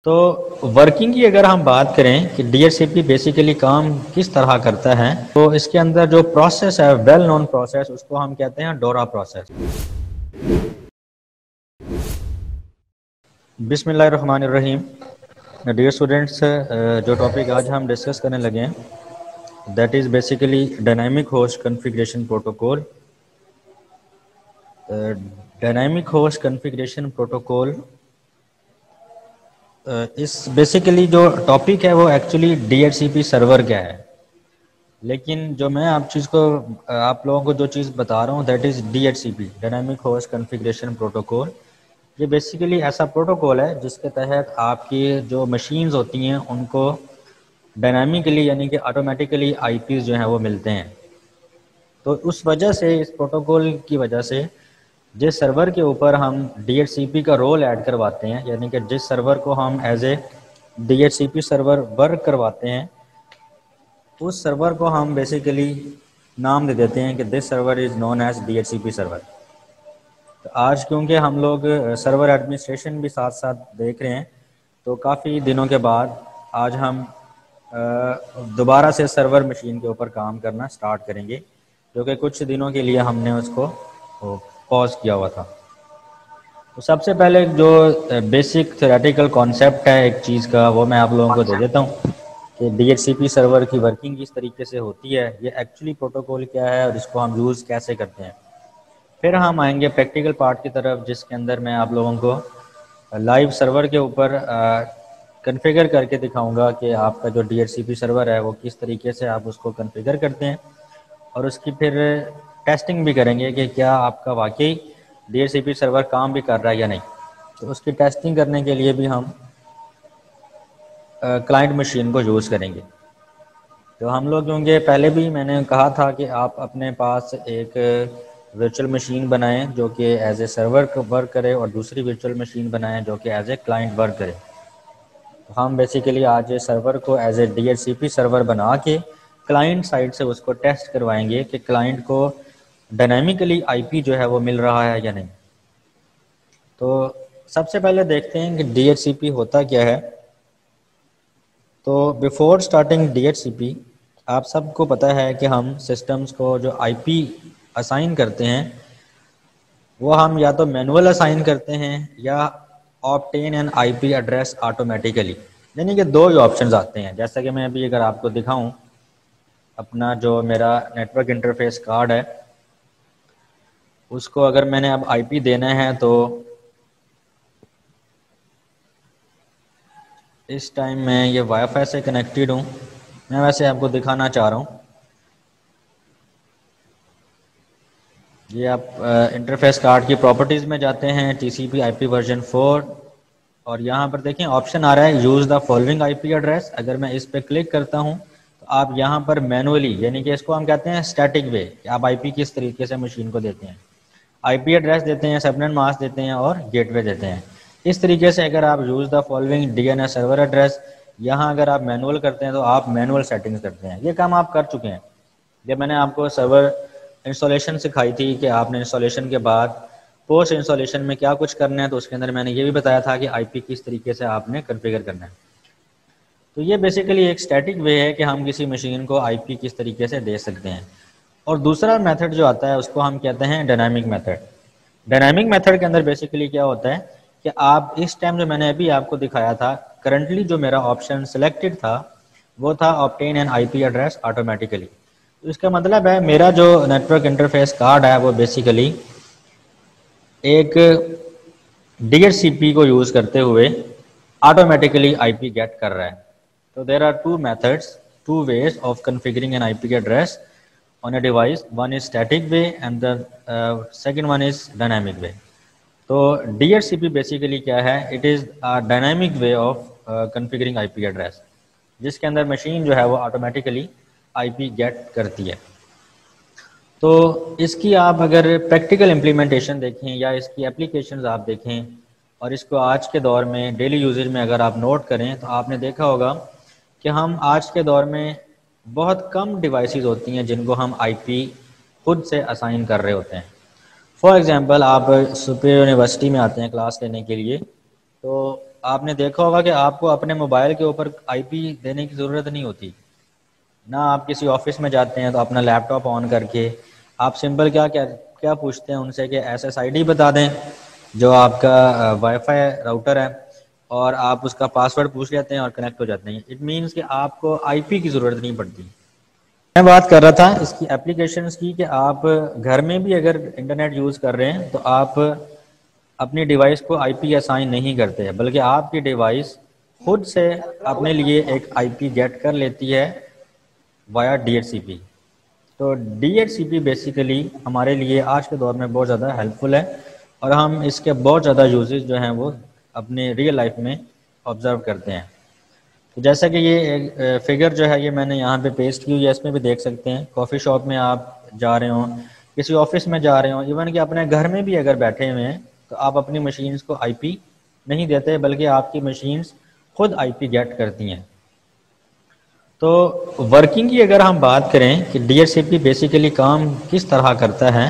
تو ورکنگ کی اگر ہم بات کریں کہ D H C P basically کام کس طرح کرتا ہے، تو اس کے اندر جو پروسیس ہے ویل نون پروسیس، اس کو ہم کہتے ہیں ڈورا پروسیس۔ بسم اللہ الرحمن الرحیم۔ ڈیئر اسٹوڈینٹس، جو ٹاپک آج ہم ڈسکس کرنے لگے ہیں that is basically dynamic host configuration protocol. Dynamic host configuration protocol, اس بیسیکلی جو ٹاپک ہے وہ actually D H C P server کا ہے، لیکن جو میں آپ لوگوں کو جو چیز بتا رہا ہوں that is D H C P, dynamic host configuration protocol. یہ بیسیکلی ایسا پروٹوکول ہے جس کے تحت آپ کی جو مشینز ہوتی ہیں ان کو ڈائنامکلی یعنی کہ آٹومیٹیکلی آئی پیز جو ہیں وہ ملتے ہیں۔ تو اس وجہ سے، اس پروٹوکول کی وجہ سے، جس سرور کے اوپر ہم ڈی ایچ سی پی کا رول ایڈ کرواتے ہیں، یعنی کہ جس سرور کو ہم as a D H C P server work کرواتے ہیں، اس سرور کو ہم بیسیکلی نام دے دیتے ہیں کہ this server is known as D H C P server. تو آج کیونکہ ہم لوگ سرور ایڈمنسٹریشن بھی ساتھ ساتھ دیکھ رہے ہیں، تو کافی دنوں کے بعد آج ہم دوبارہ سے سرور مشین کے اوپر کام کرنا سٹارٹ کریں گے، جو کہ کچھ دنوں کے لیے ہم نے اس کو پاز کیا ہوا تھا۔ تو سب سے پہلے جو بیسک تھیوریٹیکل کانسیپٹ ہے ایک چیز کا، وہ میں آپ لوگوں کو دے دیتا ہوں کہ ڈی ایچ سی پی سرور کی ورکنگ کس طریقے سے ہوتی ہے، یہ ایکچولی پروٹوکول کیا ہے اور اس کو ہم یوز کیسے کرتے ہیں۔ پھر ہم آئیں گے پریکٹیکل پارٹ کی طرف، جس کے اندر میں آپ لوگوں کو لائیو سرور کے اوپر کنفیگر کر کے دکھاؤں گا کہ آپ کا جو ڈی ایچ سی پی سرور ہے وہ کس طریقے سے آپ اس کو کنفیگر کرتے ہیں، اور اس کی پھر ٹیسٹنگ بھی کریں گے کہ کیا آپ کا واقعی ڈی ایچ سی پی سرور کام بھی کر رہا ہے یا نہیں۔ تو اس کی ٹیسٹنگ کرنے کے لیے بھی ہم کلائنٹ مشین کو یوز کریں گے۔ تو ہم لوگ کیونکہ پہلے بھی میں نے کہا تھا کہ آپ اپنے پاس ایک ورچوئل مشین بنائیں جو کہ ایز اے سرور ورک کرے، اور دوسری ورچوئل مشین بنائیں جو کہ ایز اے کلائنٹ ورک کرے۔ تو ہم بیسیکلی آج سرور کو as a D H C P server بنا کے کلائنٹ سائڈ سے اس کو ٹیسٹ کروائیں گے کہ کلائنٹ کو ڈائنامکلی آئی پی جو ہے وہ مل رہا ہے یا نہیں۔ تو سب سے پہلے دیکھتے ہیں کہ ڈی ایچ سی پی ہوتا کیا ہے۔ تو before starting D H C P, آپ سب کو پتہ ہے کہ ہم سسٹمز کو جو آئی پی اسائن کرتے ہیں وہ ہم یا تو مینول اسائن کرتے ہیں یا obtain N I P address automatically, یعنی کہ دو ہی آپشنز آتے ہیں۔ جیسا کہ میں ابھی اگر آپ کو دکھاؤں اپنا جو میرا نیٹورک انٹرفیس کارڈ ہے، اس کو اگر میں نے اب آئی پی دینا ہے تو اس ٹائم میں یہ وائی فائی سے کنیکٹڈ ہوں، میں ویسے آپ کو دکھانا چاہ رہا ہوں۔ یہ آپ انٹرفیس کارڈ کی پراپرٹیز میں جاتے ہیں، ٹی سی پی آئی پی ورژن 4، اور یہاں پر دیکھیں آپشن آ رہا ہے use the following I P address. اگر میں اس پہ کلک کرتا ہوں تو آپ یہاں پر مینولی، یعنی کہ اس کو ہم کہتے ہیں اسٹیٹک وے، کہ آپ آئی پی کس طریقے سے مشین کو دیتے ہیں، آئی پی ایڈریس دیتے ہیں، سبنیٹ ماسک دیتے ہیں اور گیٹ وے دیتے ہیں۔ اس طریقے سے اگر آپ use the following D N S server address, یہاں اگر آپ مینول کرتے ہیں تو آپ مینول سیٹنگز کرتے ہیں۔ یہ کام آپ کر چکے ہیں جب میں نے آپ کو سرور انسٹالیشن سکھائی تھی کہ آپ نے انسٹالیشن کے بعد پوسٹ انسٹالیشن میں کیا کچھ کرنا ہے، تو اس کے اندر میں نے یہ بھی بتایا تھا کہ آئی پی کس طریقے سے آپ نے کنفیگر کرنا ہے۔ تو یہ بیسیکلی ایک اسٹیٹک وے ہے کہ ہم کسی مشین کو آئی پی کس طریقے سے دے سکتے ہیں۔ اور دوسرا میتھڈ جو آتا ہے اس کو ہم کہتے ہیں ڈائنامک میتھڈ۔ ڈائنامک میتھڈ کے اندر بیسیکلی کیا ہوتا ہے کہ آپ اس ٹائم جو میں نے ابھی آپ کو دکھایا تھا، کرنٹلی جو میرا آپشن سلیکٹڈ تھا وہ تھا obtain N I P address automatically. تو اس کا مطلب ہے میرا جو نیٹورک انٹرفیس کارڈ ہے وہ بیسیکلی ایک ڈی ایچ سی پی کو یوز کرتے ہوئے آٹومیٹیکلی آئی پی گیٹ کر رہا ہے۔ تو there are two methods, two ways of configuring an I P address on a device. One is static way and the second one is dynamic way. تو D H C P basically کیا ہے، it is dynamic way of configuring I P address, جس کے اندر machine جو ہے وہ automatically آئی پی get کرتی ہے۔ تو اس کی آپ اگر پریکٹیکل امپلیمنٹیشن دیکھیں یا اس کی اپلیکیشنز آپ دیکھیں، اور اس کو آج کے دور میں ڈیلی یوزیج میں اگر آپ نوٹ کریں تو آپ نے دیکھا ہوگا کہ ہم آج کے دور میں بہت کم ڈیوائسز ہوتی ہیں جن کو ہم آئی پی خود سے اسائن کر رہے ہوتے ہیں۔ فار ایگزامپل آپ سپیریور یونیورسٹی میں آتے ہیں کلاس لینے کے لیے، تو آپ نے دیکھا ہوگا کہ آپ کو اپنے موبائل کے اوپر آئی پی دینے کی ضرورت نہیں ہوتی نہ. آپ کسی آفس میں جاتے ہیں تو اپنا لیپ ٹاپ آن کر کے آپ سمپل کیا پوچھتے ہیں ان سے کہ ایس ایس آئی ڈی بتا دیں جو آپ کا وائی فائی راؤٹر ہے, اور آپ اس کا پاسورڈ پوچھ لیتے ہیں اور کنیکٹ ہو جاتے ہیں. اٹ مینس کہ آپ کو آئی پی کی ضرورت نہیں پڑتی. میں بات کر رہا تھا اس کی اپلیکیشنز کی کہ آپ گھر میں بھی اگر انٹرنیٹ یوز کر رہے ہیں تو آپ اپنی ڈیوائس کو آئی پی اسائن نہیں کرتے, بلکہ آپ کی ڈیوائس خود سے اپنے لیے ایک آئی پی گیٹ کر لیتی ہے وایا ڈی ایچ سی پی. تو D H C P basically ہمارے لیے آج کے دور میں بہت زیادہ ہیلپ فل ہے, اور ہم اس کے بہت زیادہ یوزز جو ہیں وہ اپنے ریئل لائف میں آبزرو کرتے ہیں. تو جیسا کہ یہ فگر جو ہے یہ میں نے یہاں پہ پیسٹ کی ہوئی ہے, اس میں بھی دیکھ سکتے ہیں. کافی شاپ میں آپ جا رہے ہوں, کسی آفس میں جا رہے ہوں, ایون کہ اپنے گھر میں بھی اگر بیٹھے ہوئے ہیں تو آپ اپنی مشینز کو آئی پی نہیں دیتے, بلکہ آپ کی مشینز خود آئی پی گیٹ کرتی ہیں. تو ورکنگ کی اگر ہم بات کریں کہ D H C P basically کام کس طرح کرتا ہے,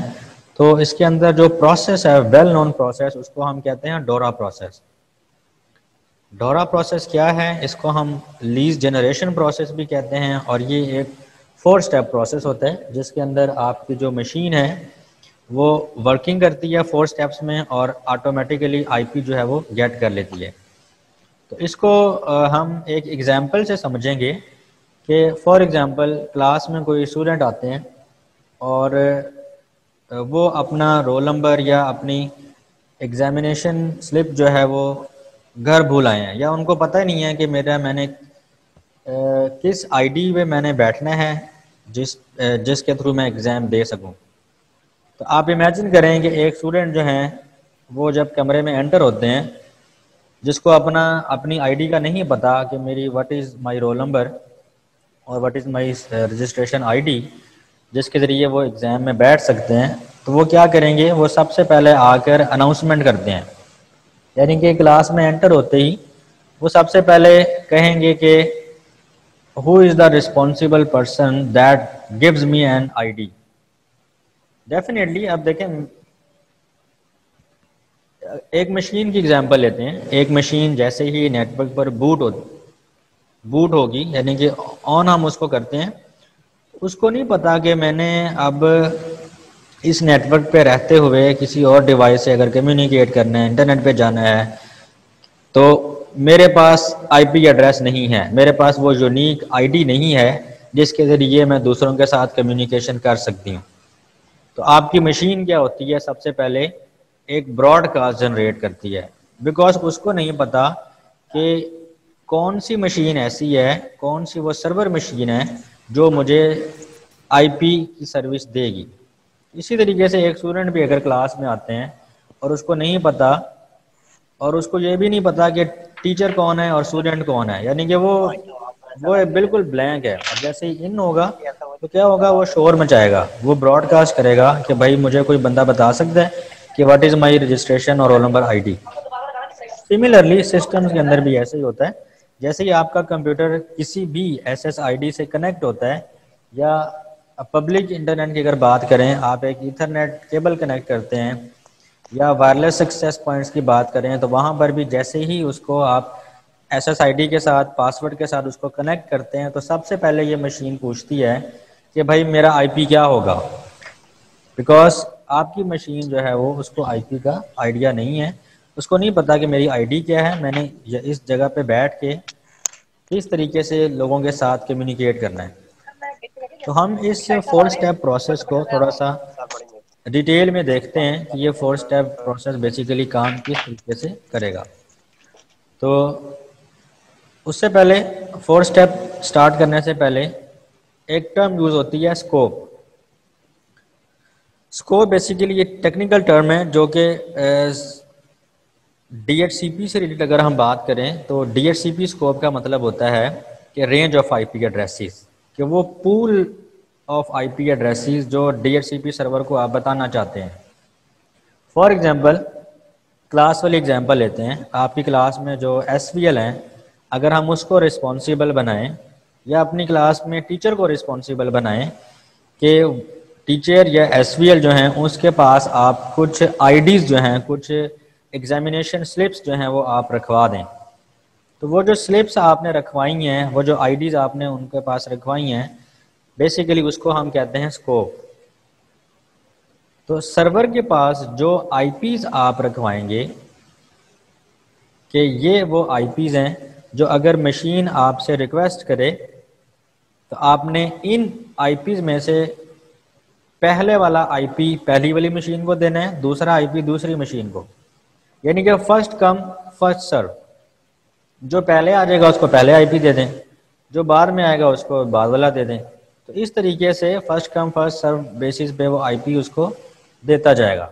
تو اس کے اندر جو پروسیس ہے ویل نون پروسیس, اس کو ہم کہتے ہیں ڈورا پروسیس. ڈورا پروسیس کیا ہے, اس کو ہم لیز جنریشن پروسیس بھی کہتے ہیں, اور یہ ایک 4 اسٹیپ پروسیس ہوتا ہے جس کے اندر آپ کی جو مشین ہے وہ ورکنگ کرتی ہے 4 اسٹیپس میں, اور آٹومیٹیکلی آئی پی جو ہے وہ گیٹ کر لیتی ہے. تو اس کو ہم ایک ایگزامپل سے سمجھیں گے کہ فار ایگزامپل کلاس میں کوئی اسٹوڈنٹ آتے ہیں اور وہ اپنا رول نمبر یا اپنی ایگزامینیشن سلپ جو ہے وہ گھر بھول آئے ہیں, یا ان کو پتہ ہی نہیں ہے کہ میں نے کس آئی ڈی پہ میں نے بیٹھنا ہے جس کے تھرو میں ایگزام دے سکوں. تو آپ امیجن کریں کہ ایک اسٹوڈنٹ جو ہیں وہ جب کمرے میں انٹر ہوتے ہیں, جس کو اپنی آئی ڈی کا نہیں پتا کہ میری what is my roll number اور what is my registration ID ڈی, جس کے ذریعے وہ ایگزام میں بیٹھ سکتے ہیں, تو وہ کیا کریں گے, وہ سب سے پہلے آ کر اناؤنسمنٹ کرتے ہیں. یعنی کہ کلاس میں انٹر ہوتے ہی وہ سب سے پہلے کہیں گے کہ who is the responsible person that gives me an ID. Definitely آپ دیکھیں, ایک مشین کی ایگزامپل لیتے ہیں. ایک مشین جیسے ہی نیٹ ورک پر بوٹ ہوگی, یعنی کہ آن ہم اس کو کرتے ہیں, اس کو نہیں پتا کہ میں نے اب اس نیٹ ورک پہ رہتے ہوئے کسی اور ڈیوائس سے اگر کمیونیکیٹ کرنا ہے, انٹرنیٹ پہ جانا ہے, تو میرے پاس آئی پی ایڈریس نہیں ہے, میرے پاس وہ یونیک آئی ڈی نہیں ہے جس کے ذریعے میں دوسروں کے ساتھ کمیونیکیشن کر سکتی ہوں. تو آپ کی مشین کیا ہوتی ہے, سب سے پہلے ایک براڈ کاسٹ جنریٹ کرتی ہے, بیکاز اس کو نہیں پتا کہ کون سی مشین ایسی ہے, کون سی وہ سرور مشین ہے جو مجھے آئی پی کی سروس دے گی. اسی طریقے سے ایک اسٹوڈنٹ بھی اگر کلاس میں آتے ہیں اور اس کو نہیں پتا, اور اس کو یہ بھی نہیں پتا کہ ٹیچر کون ہے اور اسٹوڈنٹ کون ہے, یعنی کہ وہ بالکل بلینک ہے, اور جیسے ہی ان ہوگا تو کیا ہوگا, وہ شور مچائے گا, وہ براڈ کاسٹ کرے گا کہ بھائی مجھے کوئی بندہ بتا سکتا ہے کہ واٹ از مائی رجسٹریشن اور roll number I D. Similarly systems کے اندر بھی ایسے ہی ہوتا ہے, جیسے ہی آپ کا کمپیوٹر کسی بھی ایس ایس آئی ڈی سے کنیکٹ ہوتا ہے, یا پبلک انٹرنیٹ کی اگر بات کریں, آپ ایک ایتھرنیٹ کیبل کنیکٹ کرتے ہیں, یا وائرلیس ایکسیس پوائنٹس کی بات کریں, تو وہاں پر بھی جیسے ہی اس کو آپ ایس ایس آئی ڈی کے ساتھ پاسورڈ کے ساتھ اس کو کنیکٹ کرتے ہیں, تو سب سے پہلے یہ مشین پوچھتی ہے کہ بھائی میرا آئی پی کیا ہوگا, بیکاز آپ کی مشین جو ہے وہ اس کو آئی پی کا آئیڈیا نہیں ہے, اس کو نہیں پتا کہ میری آئی ڈی کیا ہے, میں نے اس جگہ پہ بیٹھ کے کس طریقے سے لوگوں کے ساتھ کمیونیکیٹ کرنا ہے. تو ہم اس 4 اسٹیپ پروسیس کو تھوڑا سا ڈیٹیل میں دیکھتے ہیں کہ یہ 4 اسٹیپ پروسیس بیسیکلی کام کس طریقے سے کرے گا. تو اس سے پہلے 4 اسٹیپ سٹارٹ کرنے سے پہلے ایک ٹرم یوز ہوتی ہے اسکوپ. اسکوپ بیسیکلی یہ ٹیکنیکل ٹرم ہے جو کہ ڈی ایچ سی پی سے ریلیٹڈ اگر ہم بات کریں تو D H C P scope کا مطلب ہوتا ہے کہ range of I P addresses, کہ وہ pool of I P addresses جو D H C P server کو آپ بتانا چاہتے ہیں. فار ایگزامپل کلاس والی ایگزامپل لیتے ہیں, آپ کی کلاس میں جو ایس وی ایل ہیں, اگر ہم اس کو رسپانسیبل بنائیں, یا اپنی کلاس میں ٹیچر کو رسپانسیبل بنائیں کہ ٹیچر یا ایس وی ایل جو ہیں اس کے پاس آپ کچھ آئی ڈیز جو ہیں, کچھ ایگزامینیشن سلپس جو ہیں وہ آپ رکھوا دیں, تو وہ جو سلپس آپ نے رکھوائی ہیں، وہ جو آئی ڈیز آپ نے ان کے پاس رکھوائی ہیں، بیسیکلی اس کو ہم کہتے ہیں اسکوپ۔ تو سرور کے پاس جو آئی پیز آپ رکھوائیں گے کہ یہ وہ آئی پیز ہیں جو اگر مشین آپ سے ریکویسٹ کرے تو آپ نے ان آئی پیز میں سے پہلے والا آئی پی پہلی والی مشین کو دینا ہے، دوسرا آئی پی دوسری مشین کو، یعنی کہ فرسٹ کم فرسٹ سرو، جو پہلے آ جائے گا اس کو پہلے آئی پی دے دیں، جو بعد میں آئے گا اس کو بعد والا دے دیں۔ تو اس طریقے سے first come first serve basis پہ وہ آئی پی اس کو دیتا جائے گا۔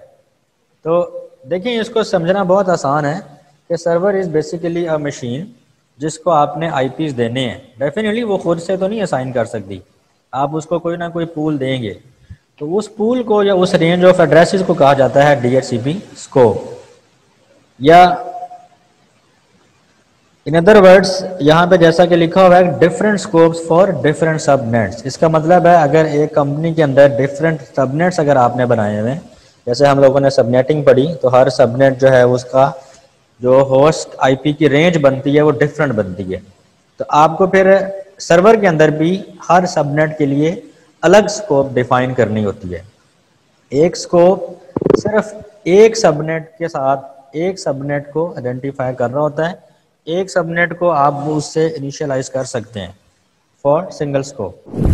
تو دیکھیں اس کو سمجھنا بہت آسان ہے کہ سرور از بیسیکلی اے مشین جس کو آپ نے آئی پیز دینے ہیں۔ ڈیفینیٹلی وہ خود سے تو نہیں اسائن کر سکتی، آپ اس کو کوئی نہ کوئی پول دیں گے، تو اس پول کو یا اس رینج آف ایڈریسز کو کہا جاتا ہے D H C P scope, یا ان ادر ورڈس یہاں پہ جیسا کہ لکھا ہوا ہے different scopes for different subnets. اس کا مطلب ہے اگر ایک کمپنی کے اندر ڈفرینٹ سب نیٹس اگر آپ نے بنائے ہوئے ہیں، جیسے ہم لوگوں نے سب نیٹنگ پڑھی، تو ہر سب نیٹ جو ہے اس کا جو ہوسٹ آئی پی کی رینج بنتی ہے وہ ڈفرینٹ بنتی ہے، تو آپ کو پھر سرور کے اندر بھی ہر سب نیٹ کے لیے الگ اسکوپ ڈیفائن کرنی ہوتی ہے۔ ایک اسکوپ صرف ایک سب نیٹ کے ساتھ ایک سب نیٹ کو آئیڈینٹیفائی کر رہا ہوتا ہے، ایک سب نیٹ کو آپ اس سے انیشلائز کر سکتے ہیں فار سنگل اسکوپ۔